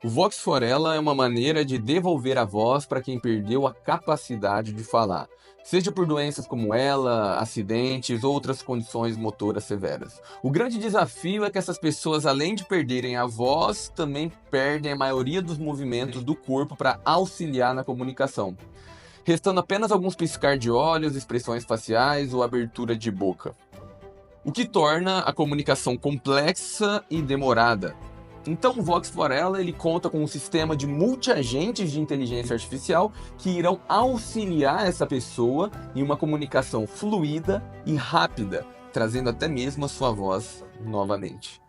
O Vox for Ella é uma maneira de devolver a voz para quem perdeu a capacidade de falar, seja por doenças como ela, acidentes ou outras condições motoras severas. O grande desafio é que essas pessoas, além de perderem a voz, também perdem a maioria dos movimentos do corpo para auxiliar na comunicação, restando apenas alguns piscar de olhos, expressões faciais ou abertura de boca, o que torna a comunicação complexa e demorada. Então, o Vox for Ella, ele conta com um sistema de multiagentes de inteligência artificial que irão auxiliar essa pessoa em uma comunicação fluida e rápida, trazendo até mesmo a sua voz novamente.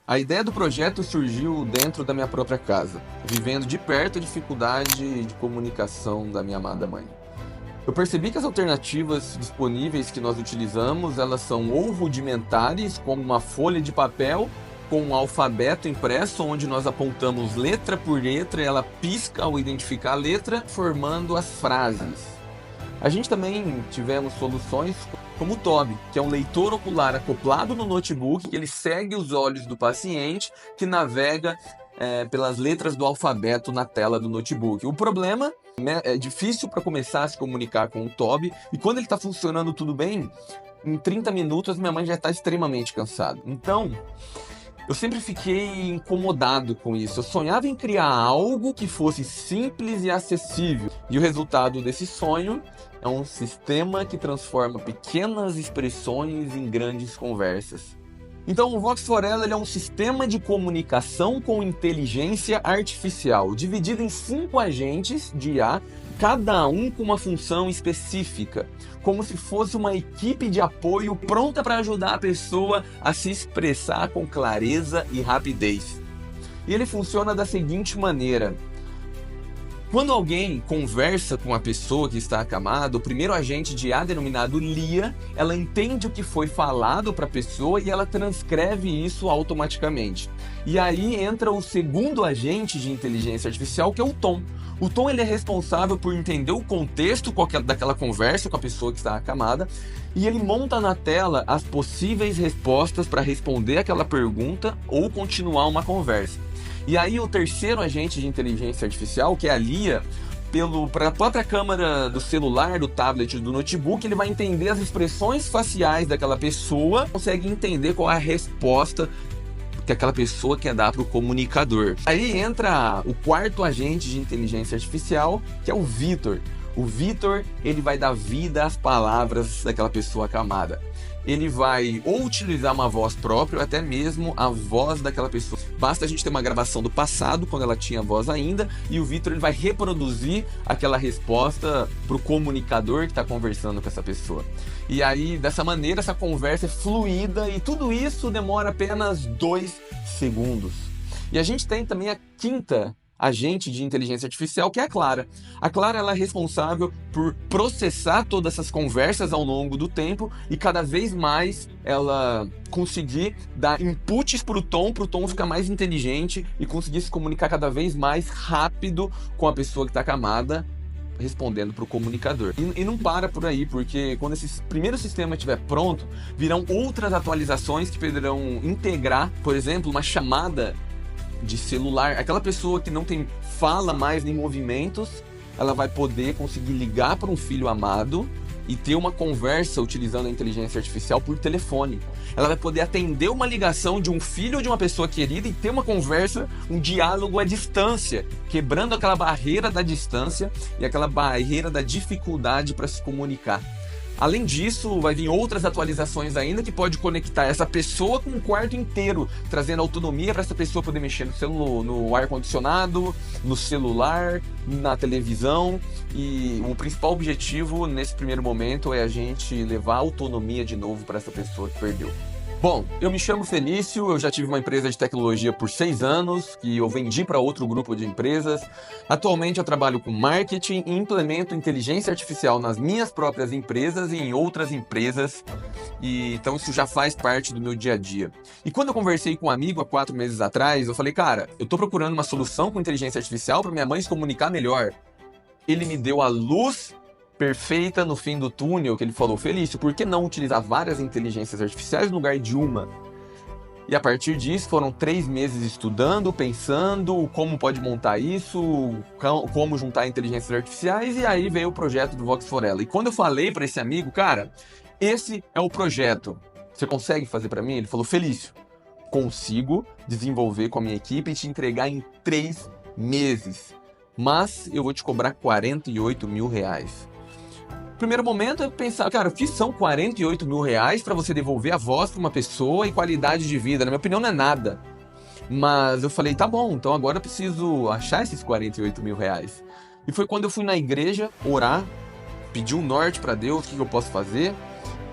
A ideia do projeto surgiu dentro da minha própria casa, vivendo de perto a dificuldade de comunicação da minha amada mãe. Eu percebi que as alternativas disponíveis que nós utilizamos, elas são ou rudimentares, como uma folha de papel, com um alfabeto impresso, onde nós apontamos letra por letra e ela pisca ao identificar a letra, formando as frases. A gente também tivemos soluções como o Toby, que é um leitor ocular acoplado no notebook, que ele segue os olhos do paciente, que navega pelas letras do alfabeto na tela do notebook. O problema é difícil para começar a se comunicar com o Toby, e quando ele está funcionando tudo bem, em 30 minutos minha mãe já está extremamente cansada. Então, eu sempre fiquei incomodado com isso. Eu sonhava em criar algo que fosse simples e acessível. E o resultado desse sonho é um sistema que transforma pequenas expressões em grandes conversas. Então, o Vox for Ella, ele é um sistema de comunicação com inteligência artificial, dividido em 5 agentes de IA, cada um com uma função específica, como se fosse uma equipe de apoio pronta para ajudar a pessoa a se expressar com clareza e rapidez. E ele funciona da seguinte maneira: quando alguém conversa com a pessoa que está acamada, o primeiro agente de IA, denominado Lia, ela entende o que foi falado para a pessoa e ela transcreve isso automaticamente. E aí entra o segundo agente de inteligência artificial, que é o Tom. O Tom, ele é responsável por entender o contexto daquela conversa com a pessoa que está acamada, e ele monta na tela as possíveis respostas para responder aquela pergunta ou continuar uma conversa. E aí o terceiro agente de inteligência artificial, que é a Lia, para a própria câmera do celular, do tablet, do notebook, ele vai entender as expressões faciais daquela pessoa, consegue entender qual é a resposta que aquela pessoa quer dar para o comunicador. Aí entra o quarto agente de inteligência artificial, que é o Vitor. O Vitor, ele vai dar vida às palavras daquela pessoa acamada. Ele vai ou utilizar uma voz própria ou até mesmo a voz daquela pessoa. Basta a gente ter uma gravação do passado, quando ela tinha voz ainda, e o Vitor, ele vai reproduzir aquela resposta para o comunicador que está conversando com essa pessoa. E aí, dessa maneira, essa conversa é fluida e tudo isso demora apenas 2 segundos. E a gente tem também a quinta agente de inteligência artificial, que é a Clara. A Clara, ela é responsável por processar todas essas conversas ao longo do tempo e cada vez mais ela conseguir dar inputs para o Tom ficar mais inteligente e conseguir se comunicar cada vez mais rápido com a pessoa que está acamada, respondendo para o comunicador. E não para por aí, porque quando esse primeiro sistema estiver pronto, virão outras atualizações que poderão integrar, por exemplo, uma chamada de celular. Aquela pessoa que não tem fala mais nem movimentos, ela vai poder conseguir ligar para um filho amado e ter uma conversa utilizando a inteligência artificial por telefone. Ela vai poder atender uma ligação de um filho ou de uma pessoa querida e ter uma conversa, um diálogo à distância, quebrando aquela barreira da distância e aquela barreira da dificuldade para se comunicar. Além disso, vai vir outras atualizações ainda que pode conectar essa pessoa com o quarto inteiro, trazendo autonomia para essa pessoa poder mexer no ar-condicionado, no celular, na televisão. E o principal objetivo nesse primeiro momento é a gente levar autonomia de novo para essa pessoa que perdeu. Bom, eu me chamo Felício, eu já tive uma empresa de tecnologia por 6 anos, que eu vendi para outro grupo de empresas. Atualmente eu trabalho com marketing e implemento inteligência artificial nas minhas próprias empresas e em outras empresas. Então isso já faz parte do meu dia a dia. E quando eu conversei com um amigo há 4 meses atrás, eu falei, cara, eu tô procurando uma solução com inteligência artificial para minha mãe se comunicar melhor. Ele me deu a luz perfeita no fim do túnel, que ele falou, Felício, por que não utilizar várias inteligências artificiais no lugar de uma? E a partir disso, foram 3 meses estudando, pensando como pode montar isso, como juntar inteligências artificiais, e aí veio o projeto do Vox for Ella. E quando eu falei para esse amigo, cara, esse é o projeto, você consegue fazer para mim? Ele falou, Felício, consigo desenvolver com a minha equipe e te entregar em 3 meses, mas eu vou te cobrar 48 mil reais. Primeiro momento eu pensar, cara, o que são 48 mil reais para você devolver a voz para uma pessoa e qualidade de vida? Na minha opinião, não é nada. Mas eu falei, tá bom, então agora eu preciso achar esses 48 mil reais. E foi quando eu fui na igreja orar, pedir um norte para Deus, o que eu posso fazer,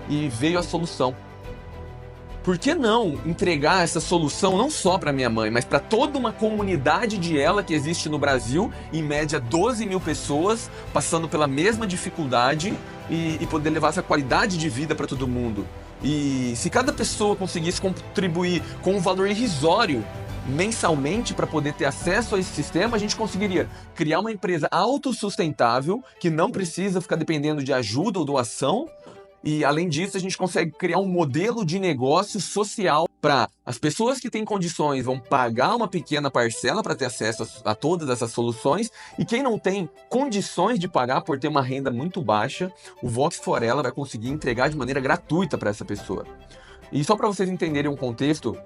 e veio a solução. Por que não entregar essa solução não só para minha mãe, mas para toda uma comunidade de ela que existe no Brasil, em média 12 mil pessoas, passando pela mesma dificuldade e poder levar essa qualidade de vida para todo mundo. E se cada pessoa conseguisse contribuir com um valor irrisório mensalmente para poder ter acesso a esse sistema, a gente conseguiria criar uma empresa autossustentável que não precisa ficar dependendo de ajuda ou doação. E, além disso, a gente consegue criar um modelo de negócio social para as pessoas que têm condições vão pagar uma pequena parcela para ter acesso a todas essas soluções, e quem não tem condições de pagar por ter uma renda muito baixa, o Vox for Ella vai conseguir entregar de maneira gratuita para essa pessoa. E só para vocês entenderem um contexto,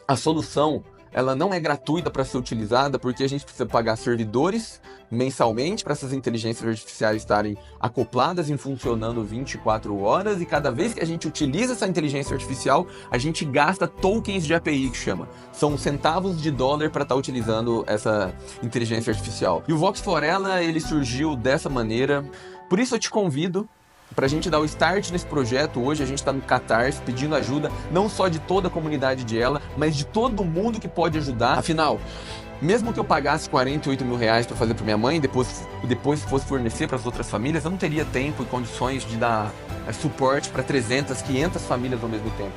a solução ela não é gratuita para ser utilizada, porque a gente precisa pagar servidores mensalmente para essas inteligências artificiais estarem acopladas e funcionando 24 horas, e cada vez que a gente utiliza essa inteligência artificial, a gente gasta tokens de API, que chama. São centavos de dólar para estar utilizando essa inteligência artificial. E o Vox for Ella, ele surgiu dessa maneira. Por isso eu te convido para a gente dar o start nesse projeto. Hoje a gente está no Catarse pedindo ajuda, não só de toda a comunidade de ela, mas de todo mundo que pode ajudar. Afinal, mesmo que eu pagasse 48 mil reais para fazer para minha mãe, depois fosse fornecer para as outras famílias, eu não teria tempo e condições de dar suporte para 300, 500 famílias ao mesmo tempo.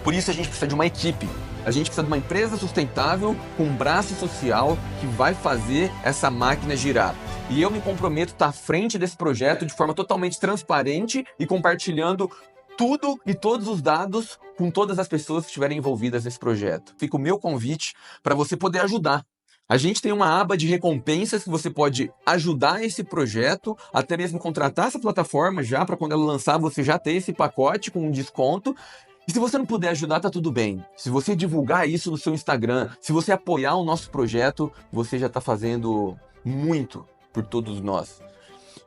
Por isso a gente precisa de uma equipe. A gente precisa de uma empresa sustentável com um braço social que vai fazer essa máquina girar. E eu me comprometo a estar à frente desse projeto de forma totalmente transparente e compartilhando tudo e todos os dados com todas as pessoas que estiverem envolvidas nesse projeto. Fica o meu convite para você poder ajudar. A gente tem uma aba de recompensas que você pode ajudar esse projeto, até mesmo contratar essa plataforma já para quando ela lançar você já ter esse pacote com um desconto. E se você não puder ajudar, tá tudo bem. Se você divulgar isso no seu Instagram, se você apoiar o nosso projeto, você já está fazendo muito por todos nós.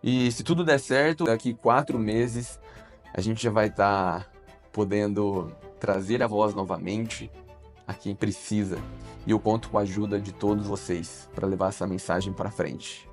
E se tudo der certo, daqui 4 meses a gente já vai estar podendo trazer a voz novamente a quem precisa. E eu conto com a ajuda de todos vocês para levar essa mensagem para frente.